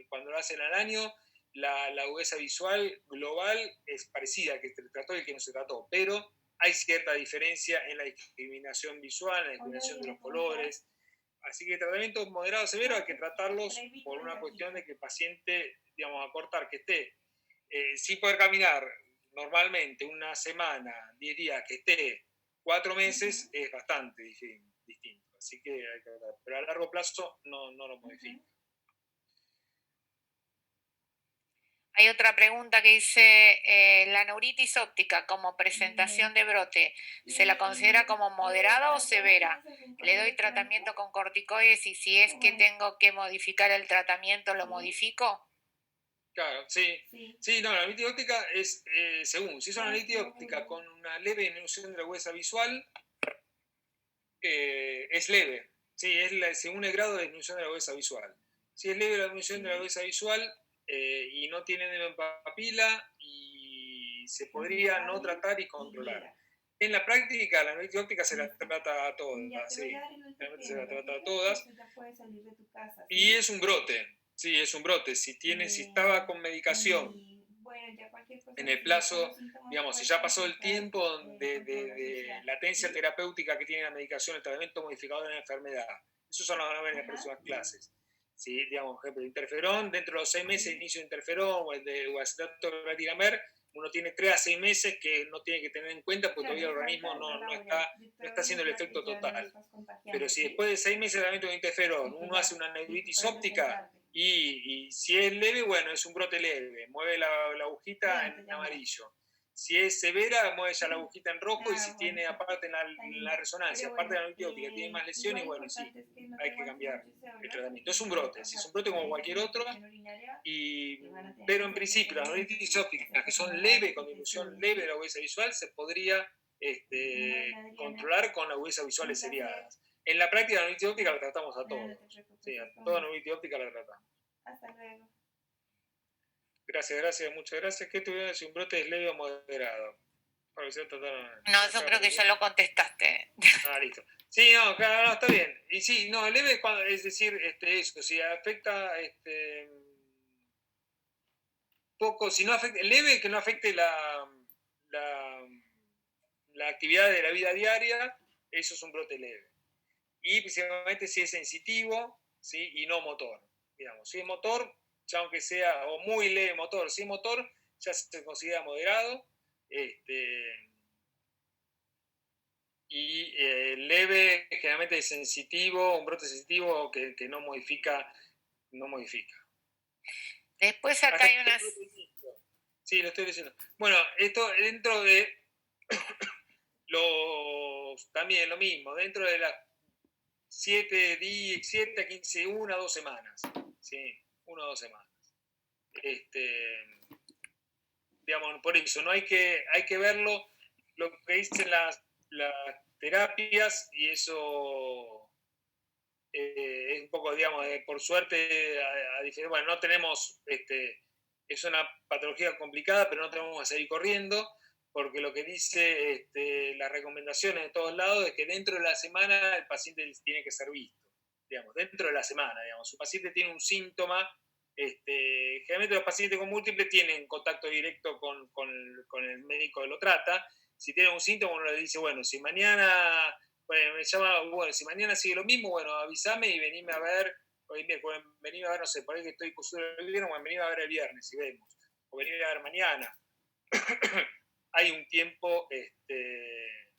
cuando lo hacen al año, la agudeza visual global es parecida al que se trató y al que no se trató, pero hay cierta diferencia en la discriminación visual, en la discriminación de los colores. Así que tratamientos moderados severos hay que tratarlos por una cuestión de que el paciente, digamos, acortar, que esté sin poder caminar normalmente 1 semana, 10 días, que esté 4 meses, es bastante distinto. Así que hay que tratar. Pero a largo plazo no lo modifica. Hay otra pregunta que dice, ¿la neuritis óptica como presentación de brote se la considera como moderada o severa? ¿Le doy tratamiento con corticoides y si es que tengo que modificar el tratamiento, lo modifico? Claro, sí. Sí, no, la neuritis óptica es, según, si es una neuritis óptica con una leve disminución de la agudeza visual, es leve. Sí, es según el grado de disminución de la agudeza visual. Si es leve la disminución de la agudeza visual, y no tiene edema en papila y se podría no tratar y controlar. En la práctica, la neuritis óptica se la trata a todas, sí, realmente se la trata a todas. Y es un brote, sí, es un brote. Si estaba con medicación en el plazo, digamos, si ya pasó el tiempo de latencia terapéutica que tiene la medicación, el tratamiento modificador de la enfermedad. Eso son las van a ver en las próximas clases. ¿Sí? Digamos, por ejemplo, el interferón, dentro de los 6 meses de inicio de interferón o el de acetato de glatilamer, uno tiene 3 a 6 meses que no tiene que tener en cuenta porque todavía el organismo no está haciendo el efecto total. Pero si después de 6 meses de tratamiento de interferón uno hace una neuritis óptica y si es leve, bueno, es un brote leve, mueve la agujita en amarillo. Si es severa, mueve ya la agujita en rojo, y Ah, si bueno, tiene sí. aparte en la Pero resonancia, bueno, aparte de la naritis óptica, tiene más lesiones, igual bueno, sí, importante es que no hay te que aguantes cambiar mucho ese el dolor, tratamiento. porque Es un puede brote, sí, es pasar un brote como por cualquier otro, infección urinaria y van a tener pero que en hacer principio las tratamiento, naritis hacer ópticas que son cosas leves, raras con porque disminución su... leve de la agudeza visual, se podría Bueno, Adriana, controlar con agudezas un visuales placer. seriadas. En la práctica la naritis óptica la tratamos a No, no todos. te preocupes, Sí, a es toda como... naritis óptica la tratamos. Hasta luego. Gracias, muchas gracias. ¿Qué tuvieron si un brote es leve o moderado? Para que se trataron. No, yo creo que ya lo contestaste. Ah, listo. Sí, no, claro, no, está bien. Y sí, no, leve es cuando, es decir, eso, si afecta poco, si no afecta, leve que no afecte la, la actividad de la vida diaria, eso es un brote leve. Y principalmente si es sensitivo, ¿sí? Y no motor. Digamos, si es motor, ya aunque sea, o muy leve motor, si es motor, ya se considera moderado. Y leve generalmente es sensitivo, un brote sensitivo que no modifica. Después acá hay unas... Sí, lo estoy diciendo. Bueno, esto dentro de también lo mismo, dentro de las 7 a 15, 1 o 2 semanas. Sí, 1 o 2 semanas. Digamos, por eso, no hay que verlo, lo que dicen las terapias, y eso es un poco, digamos, por suerte, bueno, no tenemos, es una patología complicada, pero no tenemos que seguir corriendo, porque lo que dice las recomendaciones de todos lados es que dentro de la semana el paciente tiene que ser visto, digamos, dentro de la semana, digamos, su paciente tiene un síntoma. Generalmente los pacientes con múltiples tienen contacto directo con el médico que lo trata. Si tienen un síntoma, uno le dice, bueno, si mañana, bueno, me llama, bueno, si mañana sigue lo mismo, bueno, avísame y venime a ver, venime a ver, no sé, por ahí que estoy curso el viernes, bueno, venime a ver el viernes y vemos, o venime a ver mañana. Hay un tiempo,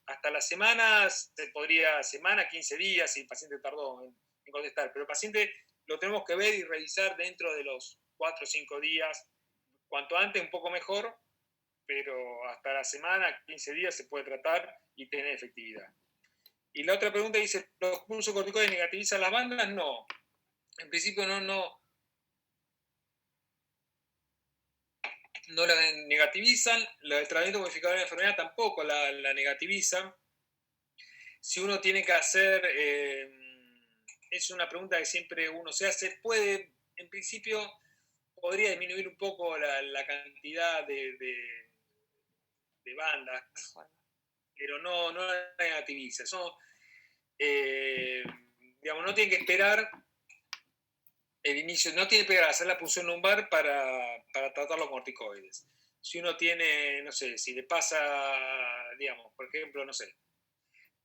hasta las semanas, se podría, semana, 15 días, si el paciente tardó en contestar, pero el paciente lo tenemos que ver y revisar dentro de los 4 o 5 días, cuanto antes un poco mejor, pero hasta la semana, 15 días se puede tratar y tener efectividad. Y la otra pregunta dice, ¿los pulsos corticoides negativizan las bandas? No, en principio no la negativizan, el tratamiento modificador de la enfermedad tampoco la negativizan. Si uno tiene que hacer, es una pregunta que siempre uno se hace, puede, en principio, podría disminuir un poco la cantidad de bandas, pero no la negativiza. Eso, digamos, no tiene que esperar el inicio, no tiene que esperar a hacer la punción lumbar para tratar los corticoides. Si uno tiene, no sé, si le pasa, digamos, por ejemplo, no sé,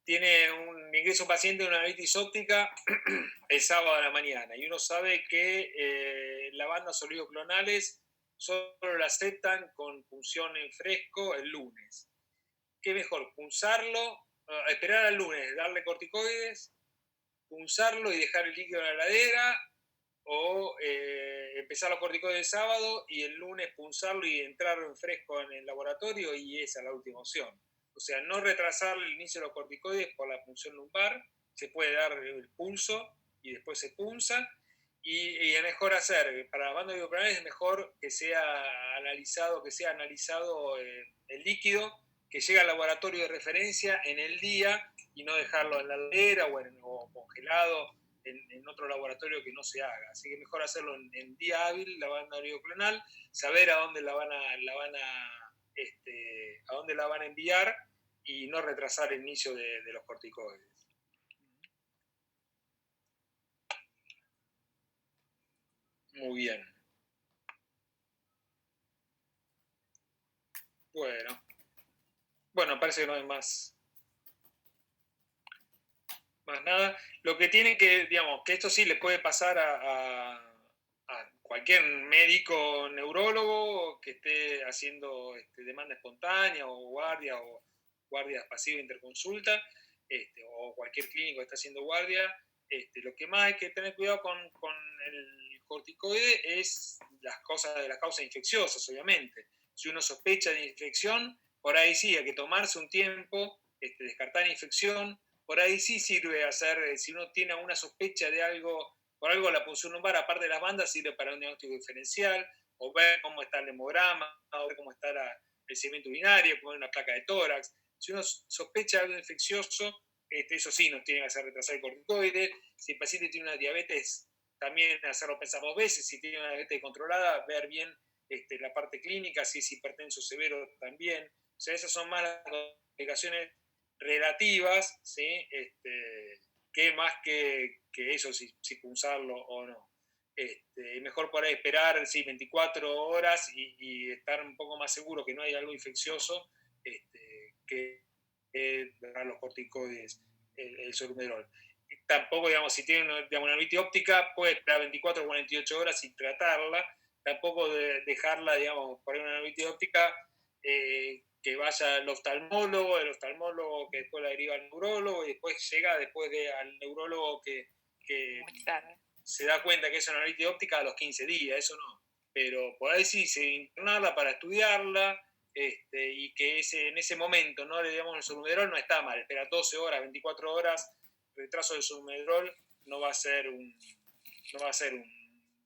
tiene un ingreso paciente de una naritis óptica el sábado a la mañana y uno sabe que las bandas oligoclonales solo la aceptan con punción en fresco el lunes. ¿Qué mejor? Punzarlo, esperar al lunes, darle corticoides, punzarlo y dejar el líquido en la heladera, o empezar los corticoides el sábado y el lunes punzarlo y entrarlo en fresco en el laboratorio, y esa es la última opción. O sea, no retrasar el inicio de los corticoides por la punción lumbar, se puede dar el pulso y después se punza, y es mejor hacer, para las bandas oligoclonales es mejor que sea analizado el líquido que llega al laboratorio de referencia en el día, y no dejarlo en la heladera o congelado en otro laboratorio que no se haga. Así que mejor hacerlo en día hábil, la banda oligoclonal, saber a dónde la van a enviar y no retrasar el inicio de los corticoides. Muy bien. Bueno, parece que no hay más nada. Lo que tiene que, digamos, que esto sí le puede pasar a cualquier médico neurólogo que esté haciendo demanda espontánea o guardias pasivas interconsulta, o cualquier clínico que está haciendo guardia. Lo que más hay que tener cuidado con el corticoide es las causas infecciosas, obviamente. Si uno sospecha de infección, por ahí sí hay que tomarse un tiempo, descartar infección, por ahí sí sirve hacer, si uno tiene alguna sospecha de algo, por algo la punción lumbar, aparte de las bandas, sirve para un diagnóstico diferencial, o ver cómo está el hemograma, o ver cómo está el segmento urinario, poner una placa de tórax. Si uno sospecha algo infeccioso, eso sí, nos tiene que hacer retrasar el corticoide. Si el paciente tiene una diabetes, también hacerlo pensar 2 veces. Si tiene una diabetes controlada, ver bien la parte clínica, si es hipertenso severo también. O sea, esas son más las complicaciones relativas, ¿sí? Que más que eso, si punzarlo o no. Mejor por ahí esperar 24 horas y estar un poco más seguro que no hay algo infeccioso que dar los corticoides, el solumedrol. Tampoco, digamos, si tiene una neuritis óptica, puede esperar 24 o 48 horas y tratarla. Tampoco dejarla, digamos, por una neuritis óptica, que vaya al oftalmólogo, el oftalmólogo que después la deriva al neurólogo y después llega al neurólogo que se da cuenta que es una neuritis óptica a los 15 días, eso no. Pero por ahí sí, se internarla para estudiarla, y que en ese momento no le damos el solumedrol, no está mal. Esperar 12 horas, 24 horas, retraso del solumedrol no va a ser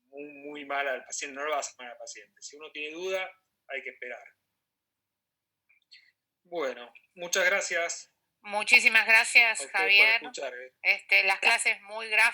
muy mal al paciente, no lo va a hacer mal al paciente. Si uno tiene duda, hay que esperar. Bueno, muchas gracias. Muchísimas gracias, A ustedes Javier. por escuchar. Las clases muy gráficas.